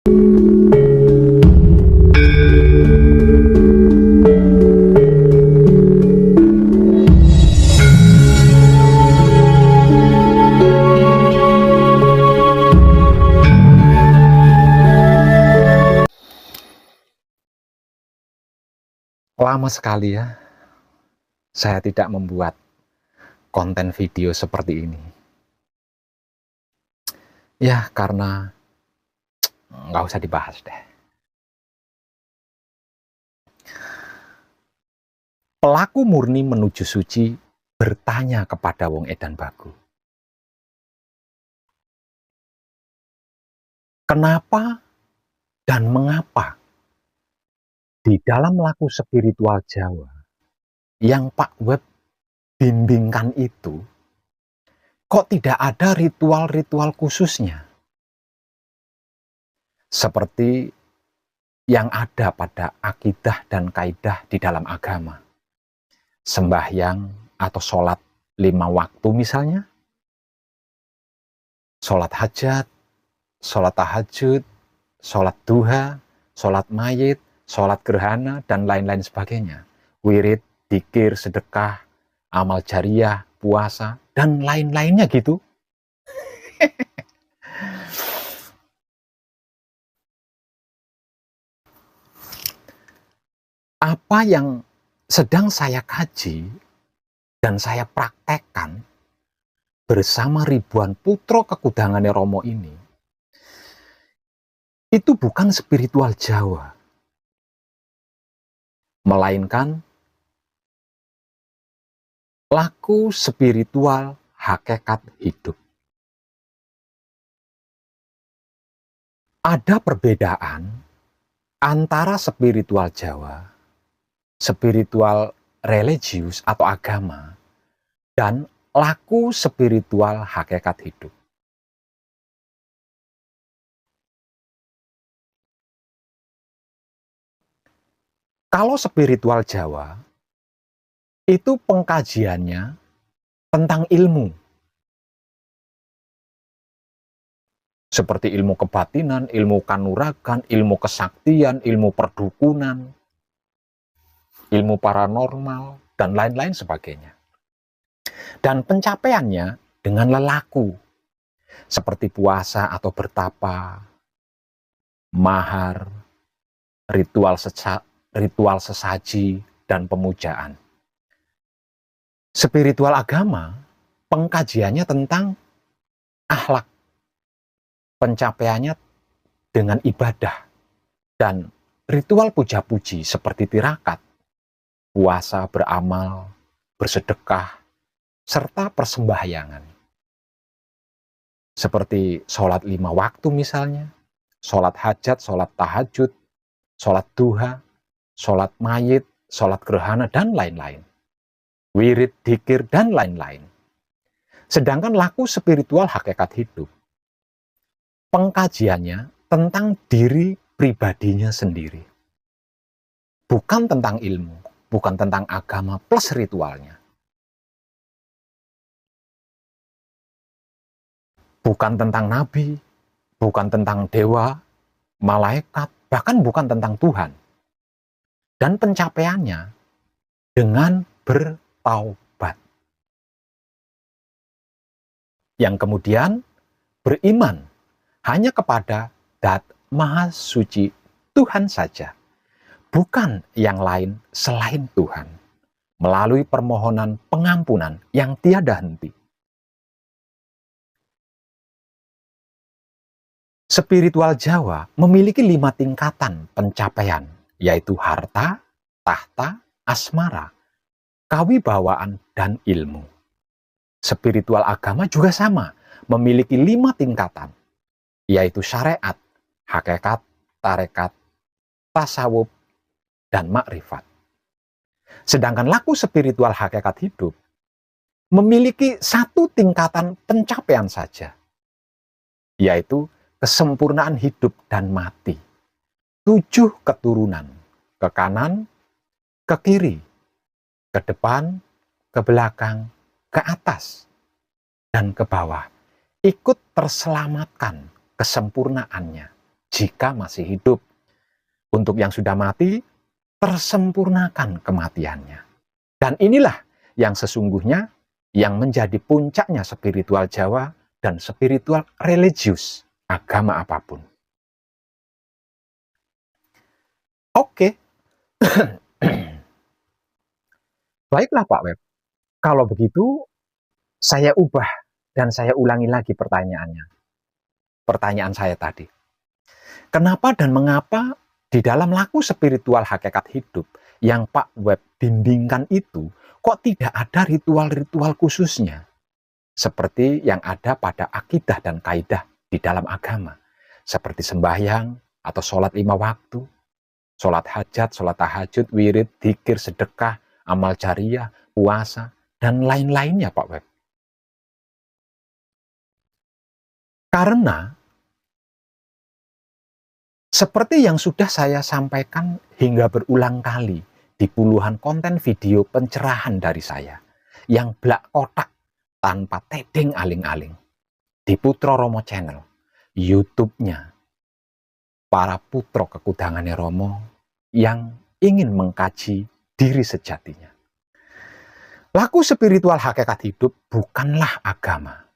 Lama sekali ya, saya tidak membuat konten video seperti ini. Ya, karena nggak usah dibahas deh. Pelaku murni menuju suci bertanya kepada wong edan baku. Kenapa dan mengapa di dalam laku spiritual Jawa yang Pak Web bimbingkan itu, kok tidak ada ritual-ritual khususnya? Seperti yang ada pada akidah dan kaidah di dalam agama. Sembahyang atau sholat 5 waktu misalnya, sholat hajat, sholat tahajud, sholat duha, sholat mayit, sholat gerhana, dan lain-lain sebagainya. Wirid, dzikir, sedekah, amal jariah, puasa, dan lain-lainnya gitu. Apa yang sedang saya kaji dan saya praktekkan bersama ribuan putra kekudangannya Romo ini, itu bukan spiritual Jawa, melainkan laku spiritual hakikat hidup. Ada perbedaan antara spiritual Jawa, spiritual religius atau agama, dan laku spiritual hakikat hidup. Kalau spiritual Jawa, itu pengkajiannya tentang ilmu. Seperti ilmu kebatinan, ilmu kanuragan, ilmu kesaktian, ilmu perdukunan, ilmu paranormal, dan lain-lain sebagainya. Dan pencapaiannya dengan lelaku, seperti puasa atau bertapa, mahar, ritual sesaji, dan pemujaan. Spiritual agama, pengkajiannya tentang akhlak, pencapaiannya dengan ibadah, dan ritual puja-puji seperti tirakat, puasa, beramal, bersedekah, serta persembahyangan. Seperti sholat 5 waktu misalnya, sholat hajat, sholat tahajud, sholat duha, sholat mayit, sholat gerhana, dan lain-lain. Wirid, dzikir, dan lain-lain. Sedangkan laku spiritual hakikat hidup, pengkajiannya tentang diri pribadinya sendiri. Bukan tentang ilmu, bukan tentang agama plus ritualnya. Bukan tentang nabi, bukan tentang dewa, malaikat, bahkan bukan tentang Tuhan. Dan pencapaiannya dengan bertaubat. Yang kemudian beriman hanya kepada Dat Maha Suci Tuhan saja, bukan yang lain selain Tuhan, melalui permohonan pengampunan yang tiada henti. Spiritual Jawa memiliki 5 tingkatan pencapaian, yaitu harta, tahta, asmara, kawibawaan, dan ilmu. Spiritual agama juga sama, memiliki 5 tingkatan, yaitu syariat, hakikat, tarekat, tasawuf, dan makrifat. Sedangkan laku spiritual hakikat hidup memiliki 1 tingkatan pencapaian saja, yaitu kesempurnaan hidup dan mati. 7 keturunan, ke kanan, ke kiri, ke depan, ke belakang, ke atas, dan ke bawah, ikut terselamatkan kesempurnaannya jika masih hidup. Untuk yang sudah mati, tersempurnakan kematiannya. Dan inilah yang sesungguhnya yang menjadi puncaknya spiritual Jawa dan spiritual religius, agama apapun. Oke, baiklah Pak Web. Kalau begitu, saya ubah dan saya ulangi lagi pertanyaannya. Pertanyaan saya tadi. Kenapa dan mengapa di dalam laku spiritual hakikat hidup yang Pak Web bimbingkan itu, kok tidak ada ritual-ritual khususnya? Seperti yang ada pada akidah dan kaidah di dalam agama. Seperti sembahyang atau sholat 5 waktu, sholat hajat, sholat tahajud, wirid, dzikir, sedekah, amal jariyah, puasa, dan lain-lainnya Pak Web. Karena seperti yang sudah saya sampaikan hingga berulang kali di puluhan konten video pencerahan dari saya, yang blak kotak tanpa tedeng aling-aling di Putro Romo Channel, YouTube-nya para putro kekudangannya Romo yang ingin mengkaji diri sejatinya. Laku spiritual hakikat hidup bukanlah agama,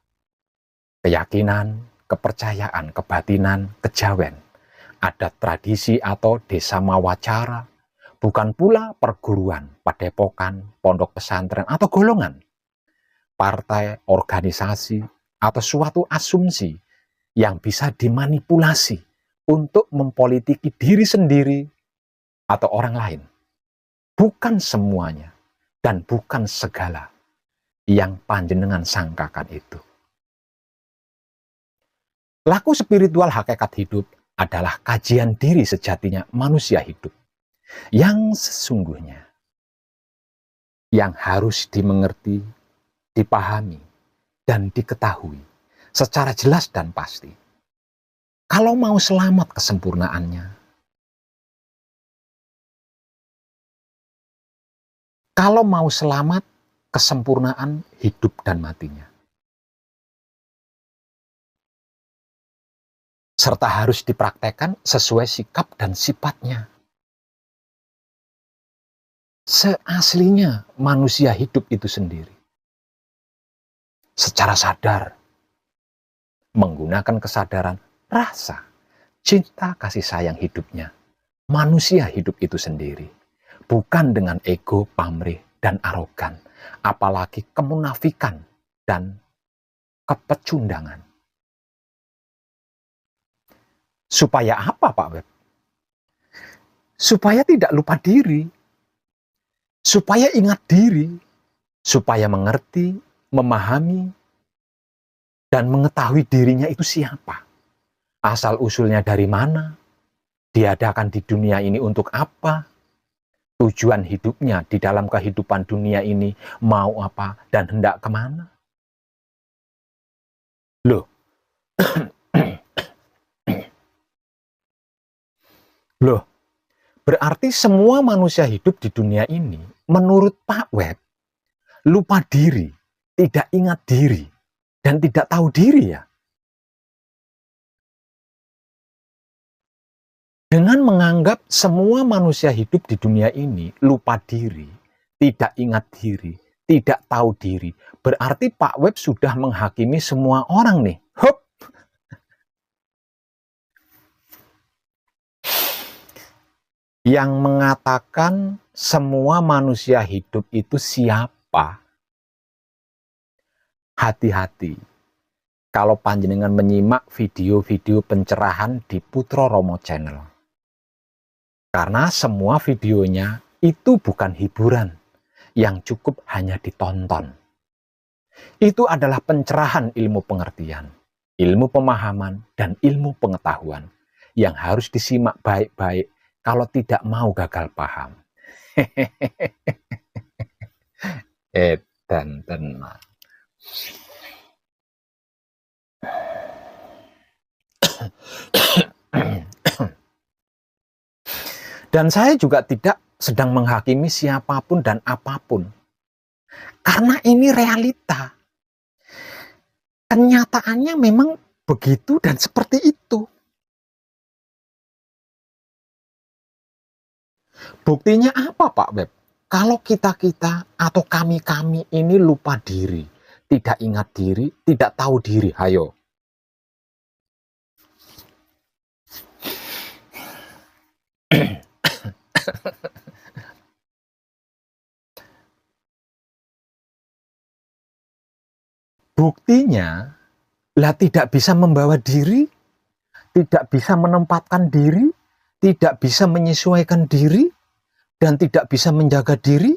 keyakinan, kepercayaan, kebatinan, kejawen, adat tradisi atau desa mawacara, bukan pula perguruan, padepokan, pondok pesantren atau golongan, partai, organisasi, atau suatu asumsi yang bisa dimanipulasi untuk mempolitiki diri sendiri atau orang lain. Bukan semuanya dan bukan segala yang panjenengan sangkakan itu. Laku spiritual hakikat hidup adalah kajian diri sejatinya manusia hidup yang sesungguhnya, yang harus dimengerti, dipahami, dan diketahui secara jelas dan pasti. Kalau mau selamat kesempurnaannya, kalau mau selamat kesempurnaan hidup dan matinya, serta harus dipraktekkan sesuai sikap dan sifatnya. Seaslinya manusia hidup itu sendiri. Secara sadar, menggunakan kesadaran, rasa, cinta, kasih sayang hidupnya. Manusia hidup itu sendiri. Bukan dengan ego, pamrih, dan arogan. Apalagi kemunafikan dan kepecundangan. Supaya apa Pak Web? Supaya tidak lupa diri. Supaya ingat diri. Supaya mengerti, memahami, dan mengetahui dirinya itu siapa. Asal-usulnya dari mana, diadakan di dunia ini untuk apa, tujuan hidupnya di dalam kehidupan dunia ini mau apa dan hendak kemana. Loh, loh, berarti semua manusia hidup di dunia ini, menurut Pak Web, lupa diri, tidak ingat diri, dan tidak tahu diri ya. Dengan menganggap semua manusia hidup di dunia ini lupa diri, tidak ingat diri, tidak tahu diri, berarti Pak Web sudah menghakimi semua orang nih. Hup. Yang mengatakan semua manusia hidup itu siapa? Hati-hati kalau panjenengan menyimak video-video pencerahan di Putro Romo Channel. Karena semua videonya itu bukan hiburan yang cukup hanya ditonton. Itu adalah pencerahan ilmu pengertian, ilmu pemahaman, dan ilmu pengetahuan yang harus disimak baik-baik kalau tidak mau gagal paham. Edan tenang. Dan saya juga tidak sedang menghakimi siapapun dan apapun. Karena ini realita. Kenyataannya memang begitu dan seperti itu. Buktinya apa Pak Web? Kalau kita-kita atau kami-kami ini lupa diri, tidak ingat diri, tidak tahu diri, hayo. Buktinya, lah tidak bisa membawa diri, tidak bisa menempatkan diri, tidak bisa menyesuaikan diri, dan tidak bisa menjaga diri,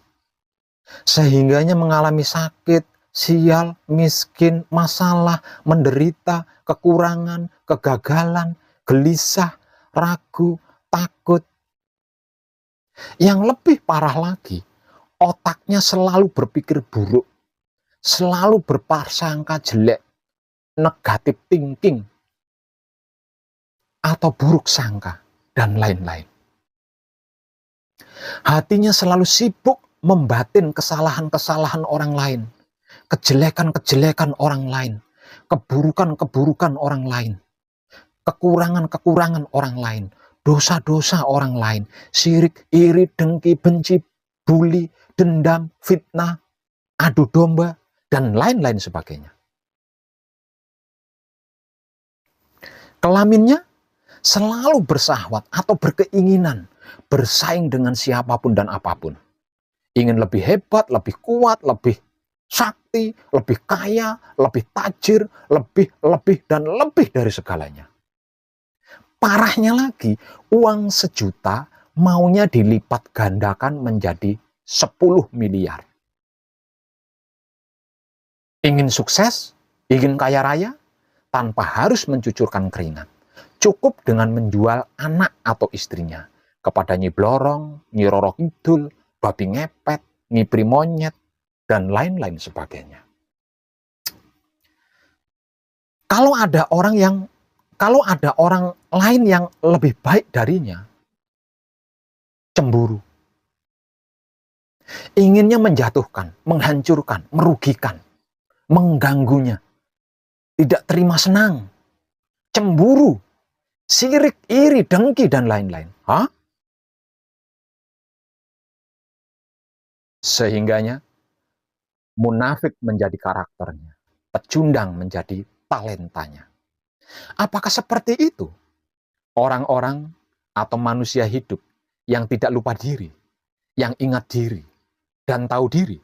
sehingganya mengalami sakit, sial, miskin, masalah, menderita, kekurangan, kegagalan, gelisah, ragu, takut. Yang lebih parah lagi, otaknya selalu berpikir buruk, selalu berprasangka jelek, negatif thinking, atau buruk sangka, dan lain-lain. Hatinya selalu sibuk membatin kesalahan-kesalahan orang lain, kejelekan-kejelekan orang lain, keburukan-keburukan orang lain, kekurangan-kekurangan orang lain, dosa-dosa orang lain, syirik, iri, dengki, benci, bully, dendam, fitnah, adu domba, dan lain-lain sebagainya. Kelaminnya selalu bersahwat atau berkeinginan bersaing dengan siapapun dan apapun. Ingin lebih hebat, lebih kuat, lebih sakti, lebih kaya, lebih tajir, lebih, dan lebih dari segalanya. Parahnya lagi, uang 1 juta maunya dilipat gandakan menjadi 10 miliar. Ingin sukses, ingin kaya raya, tanpa harus mencucurkan keringat. Cukup dengan menjual anak atau istrinya kepada Nyi Blorong, Nyi Roro Kidul, babi ngepet, Nyi Primonyet, dan lain-lain sebagainya. Kalau ada orang lain yang lebih baik darinya, cemburu. Inginnya menjatuhkan, menghancurkan, merugikan, mengganggunya. Tidak terima senang, cemburu, sirik, iri, dengki, dan lain-lain. Sehingganya munafik menjadi karakternya, pecundang menjadi talentanya. Apakah seperti itu orang-orang atau manusia hidup yang tidak lupa diri, yang ingat diri, dan tahu diri?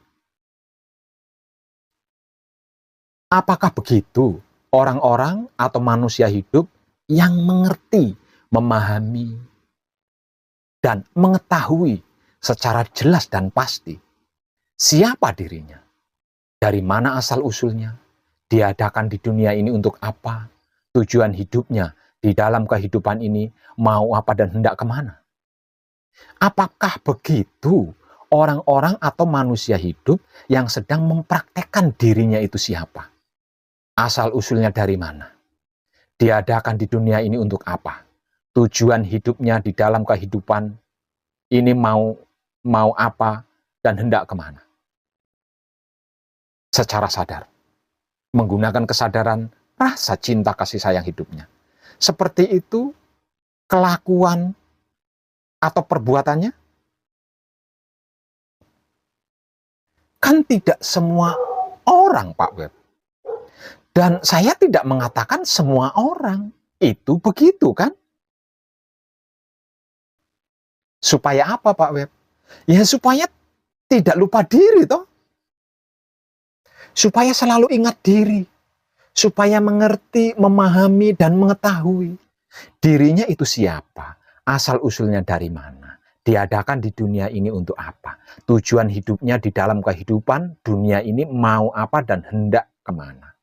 Apakah begitu orang-orang atau manusia hidup yang mengerti, memahami, dan mengetahui secara jelas dan pasti siapa dirinya, dari mana asal-usulnya, diadakan di dunia ini untuk apa, tujuan hidupnya di dalam kehidupan ini mau apa dan hendak kemana? Apakah begitu orang-orang atau manusia hidup yang sedang mempraktekkan dirinya itu siapa? Asal-usulnya dari mana? Diadakan di dunia ini untuk apa? Tujuan hidupnya di dalam kehidupan ini mau apa dan hendak kemana? Secara sadar, menggunakan kesadaran rasa cinta kasih sayang hidupnya. Seperti itu kelakuan atau perbuatannya? Kan tidak semua orang, Pak Web. Dan saya tidak mengatakan semua orang itu begitu, kan? Supaya apa, Pak Web? Ya supaya tidak lupa diri, toh. Supaya selalu ingat diri. Supaya mengerti, memahami, dan mengetahui dirinya itu siapa, asal-usulnya dari mana, diadakan di dunia ini untuk apa, tujuan hidupnya di dalam kehidupan dunia ini mau apa dan hendak kemana.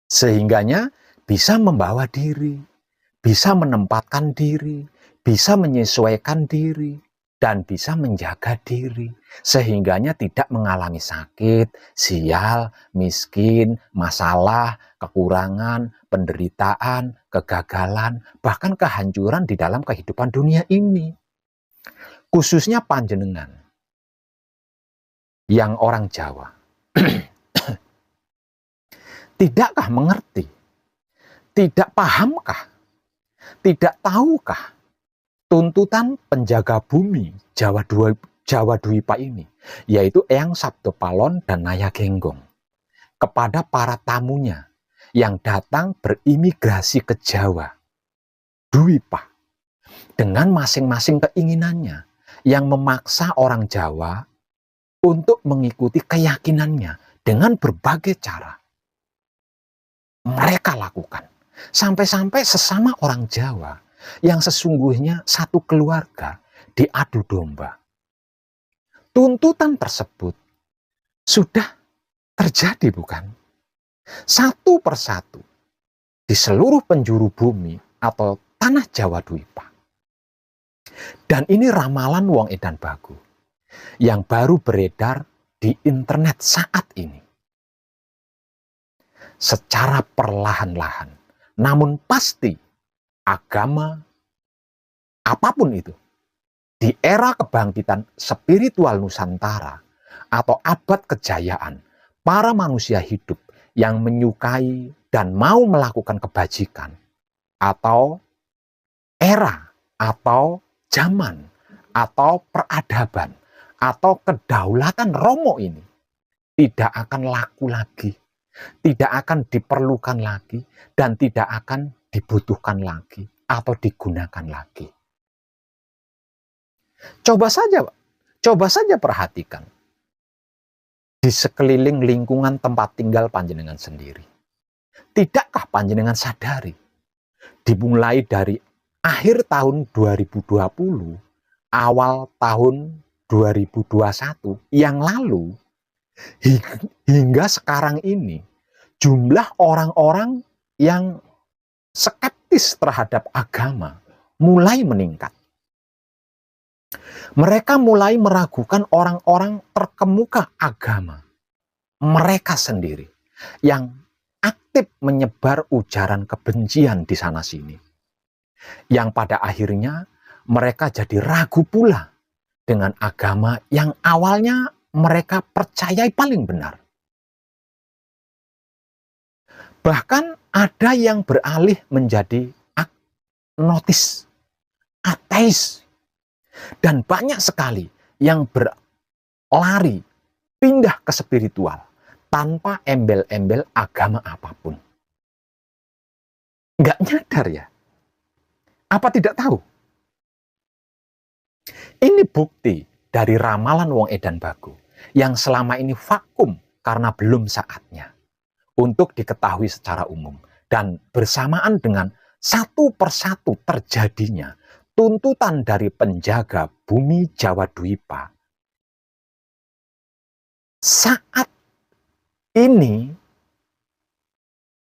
Sehingganya bisa membawa diri, bisa menempatkan diri, bisa menyesuaikan diri, dan bisa menjaga diri, sehingganya tidak mengalami sakit, sial, miskin, masalah, kekurangan, penderitaan, kegagalan, bahkan kehancuran di dalam kehidupan dunia ini. Khususnya panjenengan, yang orang Jawa, tidakkah mengerti, tidak pahamkah, tidak tahukah tuntutan penjaga bumi Jawa Dwipa ini, yaitu Eyang Sabdopalon dan Naya Genggong, kepada para tamunya yang datang berimigrasi ke Jawa Dwipa dengan masing-masing keinginannya yang memaksa orang Jawa untuk mengikuti keyakinannya dengan berbagai cara. Mereka lakukan. Sampai-sampai sesama orang Jawa yang sesungguhnya satu keluarga diadu domba. Tuntutan tersebut sudah terjadi, bukan? Satu persatu di seluruh penjuru bumi atau tanah Jawa Dwipa. Dan ini ramalan Wong Edan Bagu yang baru beredar di internet saat ini. Secara perlahan-lahan, namun pasti agama apapun itu di era kebangkitan spiritual Nusantara atau abad kejayaan para manusia hidup yang menyukai dan mau melakukan kebajikan, atau era atau zaman atau peradaban atau kedaulatan Romo ini tidak akan laku lagi, tidak akan diperlukan lagi, dan tidak akan dibutuhkan lagi atau digunakan lagi. Coba saja perhatikan di sekeliling lingkungan tempat tinggal panjenengan sendiri. Tidakkah panjenengan sadari, dimulai dari akhir tahun 2020, awal tahun 2021 yang lalu, hingga sekarang ini, jumlah orang-orang yang skeptis terhadap agama mulai meningkat. Mereka mulai meragukan orang-orang terkemuka agama mereka sendiri yang aktif menyebar ujaran kebencian di sana-sini. Yang pada akhirnya mereka jadi ragu pula dengan agama yang awalnya mereka percayai paling benar. Bahkan ada yang beralih menjadi agnostis, ateis, dan banyak sekali yang berlari pindah ke spiritual tanpa embel-embel agama apapun. Nggak nyadar ya? Apa tidak tahu? Ini bukti dari ramalan Wong Edan Bagu yang selama ini vakum karena belum saatnya untuk diketahui secara umum. Dan bersamaan dengan satu persatu terjadinya tuntutan dari penjaga bumi Jawa Dwipa, saat ini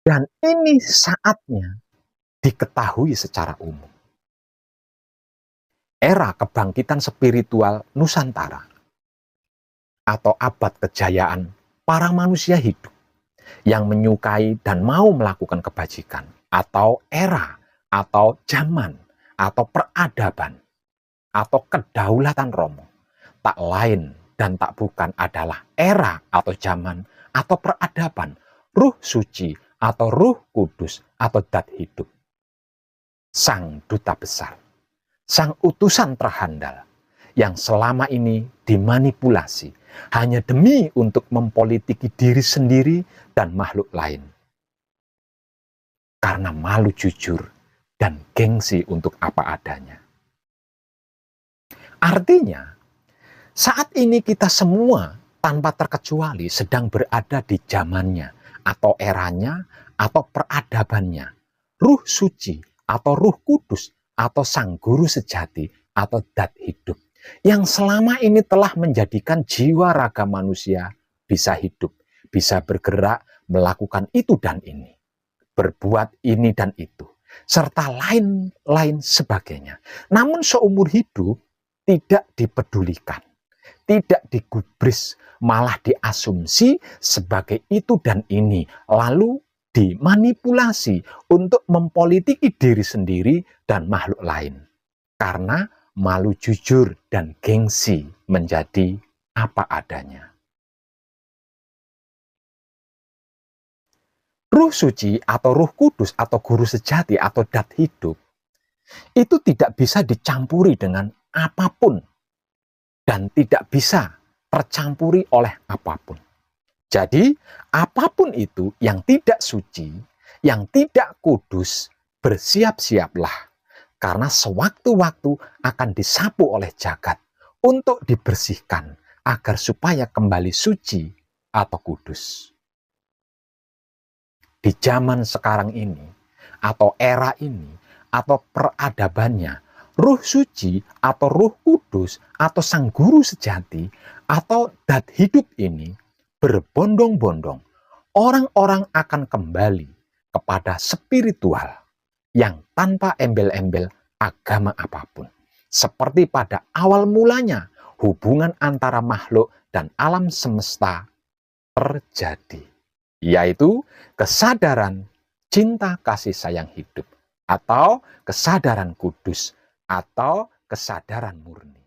dan ini saatnya diketahui secara umum. Era kebangkitan spiritual Nusantara atau abad kejayaan para manusia hidup yang menyukai dan mau melakukan kebajikan, atau era atau zaman atau peradaban atau kedaulatan Romo, tak lain dan tak bukan adalah era atau zaman atau peradaban Ruh Suci atau Ruh Kudus atau Dat Hidup, Sang Duta Besar, Sang Utusan terhandal yang selama ini dimanipulasi hanya demi untuk mempolitiki diri sendiri dan makhluk lain. Karena malu jujur dan gengsi untuk apa adanya. Artinya, saat ini kita semua tanpa terkecuali sedang berada di zamannya atau eranya atau peradabannya Ruh Suci atau Ruh Kudus atau Sang Guru Sejati atau Dat Hidup yang selama ini telah menjadikan jiwa raga manusia bisa hidup, bisa bergerak, melakukan itu dan ini, berbuat ini dan itu, serta lain-lain sebagainya. Namun seumur hidup tidak dipedulikan, tidak digubris, malah diasumsi sebagai itu dan ini, lalu dimanipulasi untuk mempolitiki diri sendiri dan makhluk lain. Karena malu jujur dan gengsi menjadi apa adanya. Ruh Suci atau Ruh Kudus atau Guru Sejati atau Dat Hidup itu tidak bisa dicampuri dengan apapun dan tidak bisa tercampuri oleh apapun. Jadi, apapun itu yang tidak suci, yang tidak kudus, bersiap-siaplah, karena sewaktu-waktu akan disapu oleh jagat untuk dibersihkan, agar supaya kembali suci atau kudus. Di zaman sekarang ini, atau era ini, atau peradabannya, Ruh Suci atau Ruh Kudus atau Sang Guru sejati atau Dat hidup ini berbondong-bondong, orang-orang akan kembali kepada spiritual yang tanpa embel-embel agama apapun. Seperti pada awal mulanya hubungan antara makhluk dan alam semesta terjadi, yaitu kesadaran cinta kasih sayang hidup, atau kesadaran kudus, atau kesadaran murni.